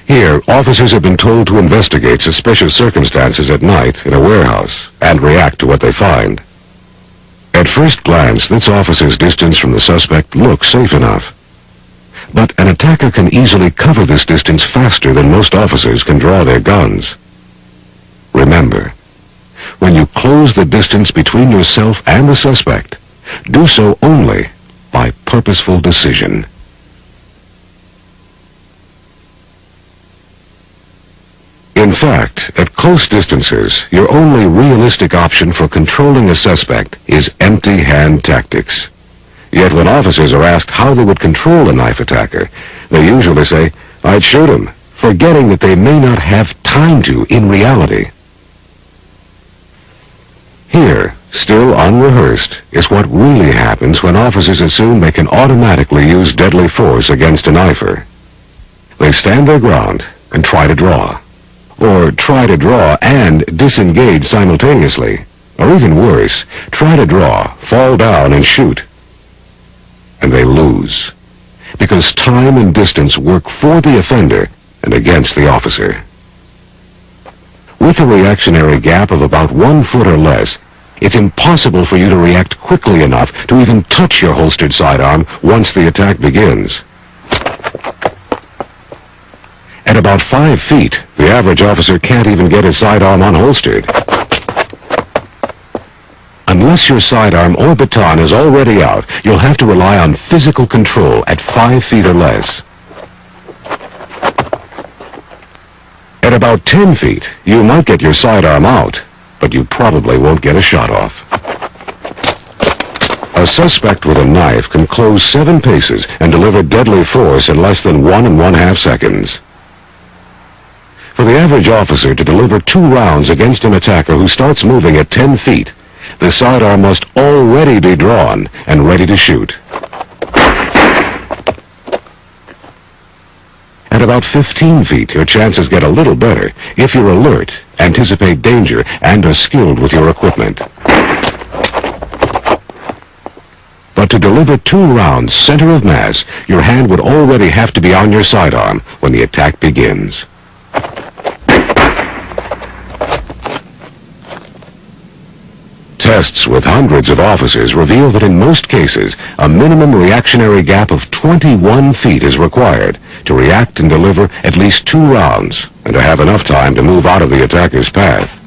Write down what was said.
Here, officers have been told to investigate suspicious circumstances at night in a warehouse and react to what they find. At first glance, this officer's distance from the suspect looks safe enough. But an attacker can easily cover this distance faster than most officers can draw their guns. Remember, when you close the distance between yourself and the suspect, do so only by purposeful decision. In fact, at close distances, your only realistic option for controlling a suspect is empty-hand tactics. Yet when officers are asked how they would control a knife attacker, they usually say, "I'd shoot him," forgetting that they may not have time to in reality. Here, still unrehearsed, is what really happens when officers assume they can automatically use deadly force against a knifer. They stand their ground and try to draw. Or try to draw and disengage simultaneously. Or even worse, try to draw, fall down, and shoot. And they lose. Because time and distance work for the offender and against the officer. With a reactionary gap of about 1 foot or less, it's impossible for you to react quickly enough to even touch your holstered sidearm once the attack begins. At about 5 feet, the average officer can't even get his sidearm unholstered. Unless your sidearm or baton is already out, you'll have to rely on physical control at 5 feet or less. At about 10 feet, you might get your sidearm out, but you probably won't get a shot off. A suspect with a knife can close 7 paces and deliver deadly force in less than 1 1/2 seconds. For the average officer to deliver 2 rounds against an attacker who starts moving at 10 feet, the sidearm must already be drawn and ready to shoot. At about 15 feet, your chances get a little better if you're alert, anticipate danger, and are skilled with your equipment. But to deliver 2 rounds center of mass, your hand would already have to be on your sidearm when the attack begins. Tests with hundreds of officers reveal that in most cases, a minimum reactionary gap of 21 feet is required to react and deliver at least 2 rounds and to have enough time to move out of the attacker's path.